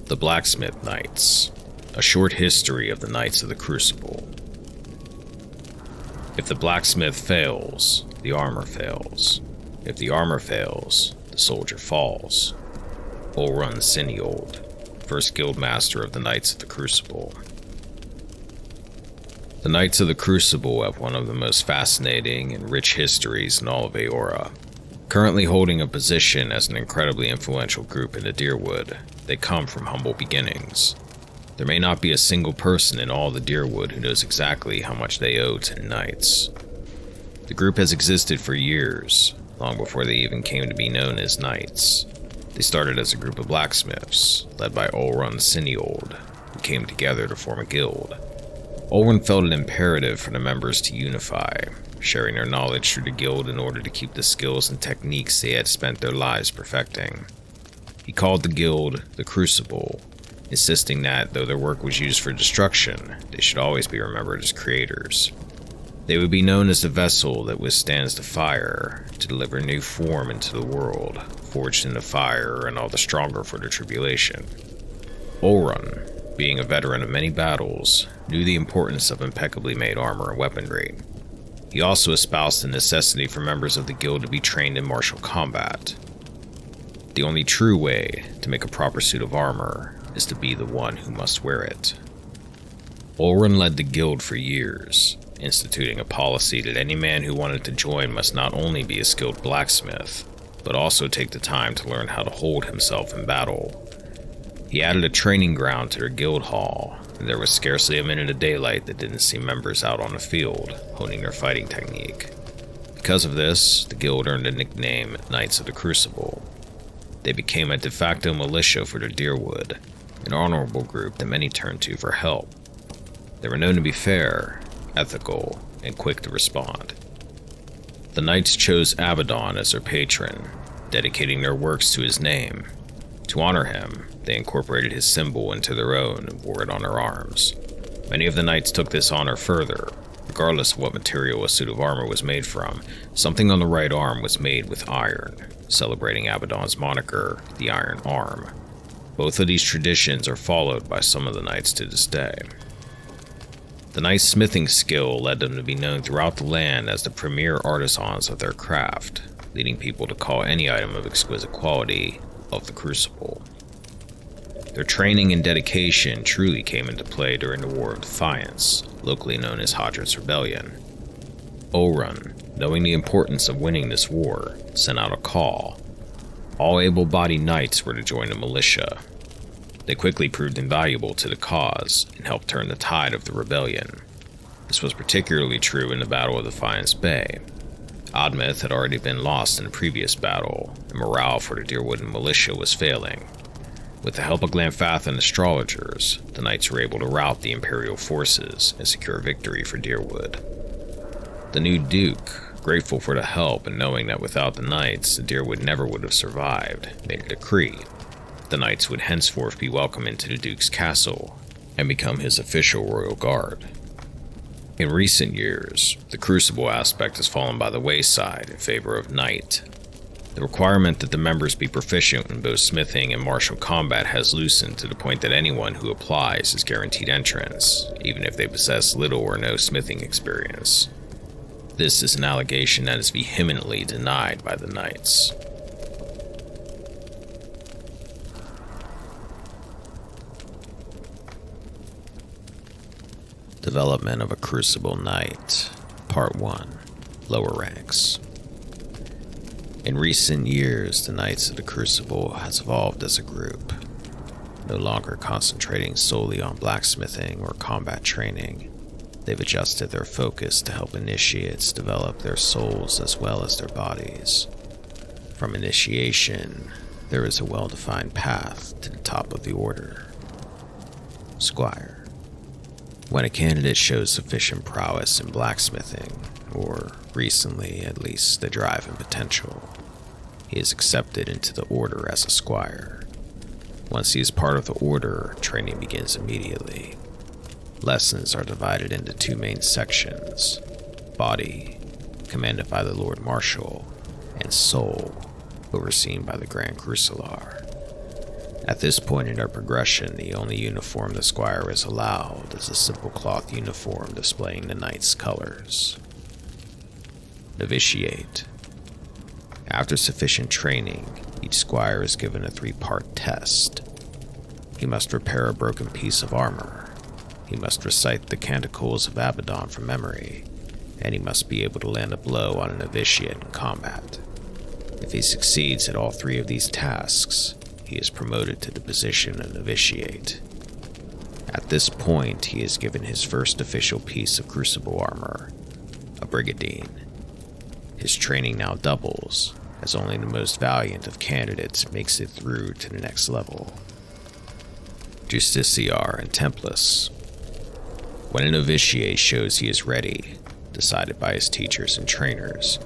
The Blacksmith Knights, a short history of the Knights of the Crucible. If the blacksmith fails, the armor fails. If the armor fails, the soldier falls. Olrun Siniold, first guildmaster of the Knights of the Crucible. The Knights of the Crucible have one of the most fascinating and rich histories in all of Eora. Currently holding a position as an incredibly influential group in the Dyrwood, they come from humble beginnings. There may not be a single person in all the Dyrwood who knows exactly how much they owe to the Knights. The group has existed for years, long before they even came to be known as Knights. They started as a group of blacksmiths, led by Olrun Siniold, who came together to form a guild. Olrun felt it imperative for the members to unify, sharing their knowledge through the guild in order to keep the skills and techniques they had spent their lives perfecting. He called the guild the Crucible, insisting that, though their work was used for destruction, they should always be remembered as creators. They would be known as the vessel that withstands the fire, to deliver new form into the world, forged in the fire and all the stronger for the tribulation. Olrun, being a veteran of many battles, knew the importance of impeccably made armor and weaponry. He also espoused the necessity for members of the guild to be trained in martial combat. The only true way to make a proper suit of armor is to be the one who must wear it. Olrun led the guild for years, instituting a policy that any man who wanted to join must not only be a skilled blacksmith, but also take the time to learn how to hold himself in battle. He added a training ground to their guild hall, and there was scarcely a minute of daylight that didn't see members out on the field, honing their fighting technique. Because of this, the guild earned the nickname Knights of the Crucible. They became a de facto militia for the Dyrwood, an honorable group that many turned to for help. They were known to be fair, ethical, and quick to respond. The Knights chose Abaddon as their patron, dedicating their works to his name. To honor him, they incorporated his symbol into their own and wore it on their arms. Many of the Knights took this honor further. Regardless of what material a suit of armor was made from, something on the right arm was made with iron, celebrating Abaddon's moniker, the Iron Arm. Both of these traditions are followed by some of the Knights to this day. The Knights' smithing skill led them to be known throughout the land as the premier artisans of their craft, leading people to call any item of exquisite quality of the Crucible. Their training and dedication truly came into play during the War of Defiance, locally known as Hadrat's Rebellion. Olrun, knowing the importance of winning this war, sent out a call. All able-bodied knights were to join the militia. They quickly proved invaluable to the cause and helped turn the tide of the rebellion. This was particularly true in the Battle of Defiance Bay. Admeth had already been lost in a previous battle, and morale for the Dyrwood militia was failing. With the help of Glanfath and astrologers, the Knights were able to rout the Imperial forces and secure victory for Dyrwood. The new Duke, grateful for the help and knowing that without the Knights, the Dyrwood never would have survived, made a decree. The Knights would henceforth be welcome into the Duke's castle and become his official royal guard. In recent years, the Crucible aspect has fallen by the wayside in favor of Knight. The requirement that the members be proficient in both smithing and martial combat has loosened to the point that anyone who applies is guaranteed entrance, even if they possess little or no smithing experience. This is an allegation that is vehemently denied by the Knights. Development of a Crucible Knight, Part 1, Lower Ranks. In recent years, the Knights of the Crucible has evolved as a group, no longer concentrating solely on blacksmithing or combat training. They've adjusted their focus to help initiates develop their souls as well as their bodies. From initiation, there is a well-defined path to the top of the order. Squire. When a candidate shows sufficient prowess in blacksmithing, or recently at least the drive and potential, he is accepted into the order as a squire. Once he is part of the order, training begins immediately. Lessons are divided into two main sections: body, commanded by the Lord Marshal, and soul, overseen by the Grand Crucilar. At this point in their progression, the only uniform the squire is allowed is a simple cloth uniform displaying the knight's colors. Novitiate. After sufficient training, each squire is given a 3-part test. He must repair a broken piece of armor, he must recite the Canticles of Abaddon from memory, and he must be able to land a blow on a novitiate in combat. If he succeeds at all 3 of these tasks, he is promoted to the position of novitiate. At this point, he is given his first official piece of Crucible armor, a brigadine. His training now doubles, as only the most valiant of candidates makes it through to the next level. Justiciar and Templus. When a novitiate shows he is ready, decided by his teachers and trainers,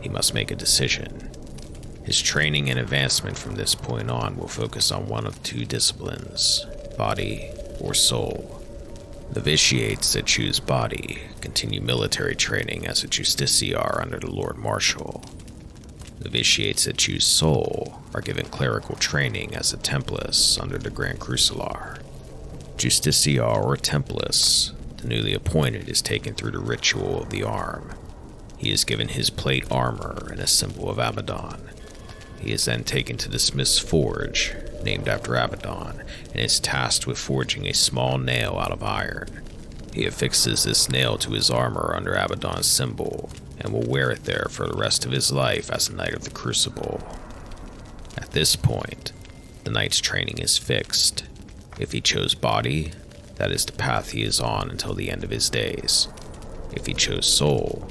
he must make a decision. His training and advancement from this point on will focus on one of 2 disciplines, body or soul. Novitiates that choose body continue military training as a justiciar under the Lord Marshal. Novitiates that choose soul are given clerical training as a Templus under the Grand Crucilar. Justiciar or Templus, the newly appointed, is taken through the ritual of the arm. He is given his plate armor and a symbol of Abaddon. He is then taken to the smith's forge, named after Abaddon, and is tasked with forging a small nail out of iron. He affixes this nail to his armor under Abaddon's symbol, and will wear it there for the rest of his life as a Knight of the Crucible. At this point, the Knight's training is fixed. If he chose body, that is the path he is on until the end of his days. If he chose soul,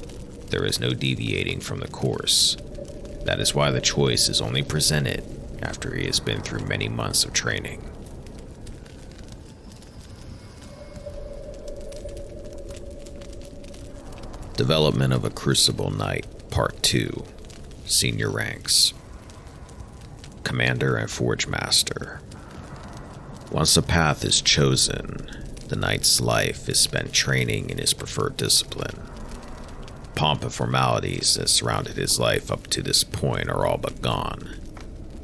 there is no deviating from the course. That is why the choice is only presented after he has been through many months of training. Development of a Crucible Knight, Part 2, Senior Ranks. Commander and Forge Master. Once a path is chosen, the Knight's life is spent training in his preferred discipline. Pomp and formalities that surrounded his life up to this point are all but gone.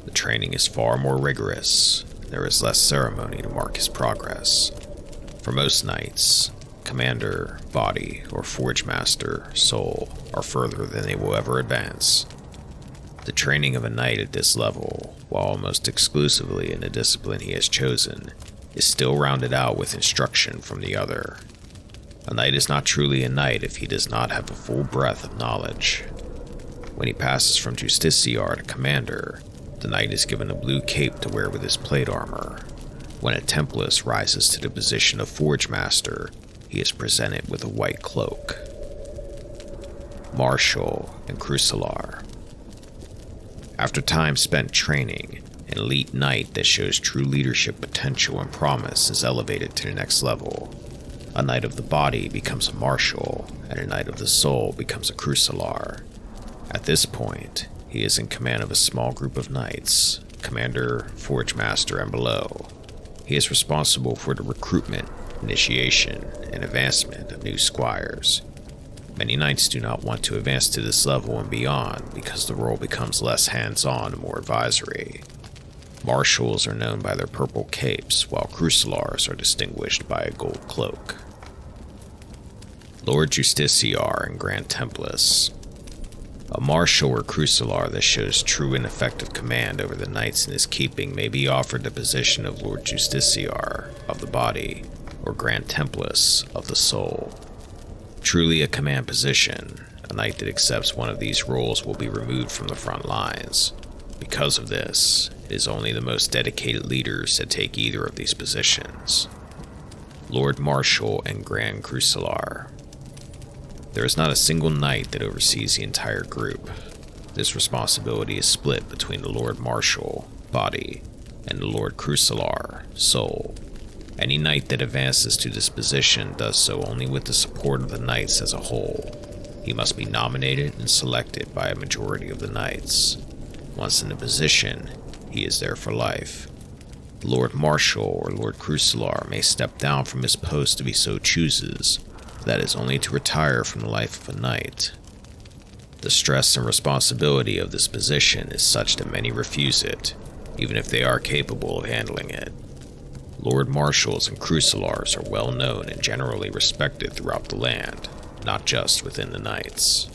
The training is far more rigorous. There is less ceremony to mark his progress. For most knights, Commander, Body, or Forge Master, Soul, are further than they will ever advance. The training of a knight at this level, while almost exclusively in the discipline he has chosen, is still rounded out with instruction from the other. A knight is not truly a knight if he does not have a full breadth of knowledge. When he passes from Justiciar to Commander, the knight is given a blue cape to wear with his plate armor. When a Templus rises to the position of Forge Master, he is presented with a white cloak. Marshal and Crucilar. After time spent training, an elite knight that shows true leadership potential and promise is elevated to the next level. A Knight of the Body becomes a Marshal, and a Knight of the Soul becomes a Crucilar. At this point, he is in command of a small group of knights, Commander, Forge Master, and below. He is responsible for the recruitment, initiation, and advancement of new squires. Many knights do not want to advance to this level and beyond because the role becomes less hands-on and more advisory. Marshals are known by their purple capes, while Crucilars are distinguished by a gold cloak. Lord Justiciar and Grand Templus. A Marshal or Crucilar that shows true and effective command over the knights in his keeping may be offered the position of Lord Justiciar of the Body, or Grand Templus of the Soul. Truly a command position, a knight that accepts one of these roles will be removed from the front lines. Because of this, it is only the most dedicated leaders that take either of these positions. Lord Marshal and Grand Crucilar. There is not a single knight that oversees the entire group. This responsibility is split between the Lord Marshal, Body, and the Lord Crucilar, Soul. Any knight that advances to this position does so only with the support of the knights as a whole. He must be nominated and selected by a majority of the knights. Once in the position, he is there for life. The Lord Marshal or Lord Crucilar may step down from his post if he so chooses, but that is only to retire from the life of a knight. The stress and responsibility of this position is such that many refuse it. even if they are capable of handling it. Lord Marshals and Crucillars are well known and generally respected throughout the land, not just within the Knights.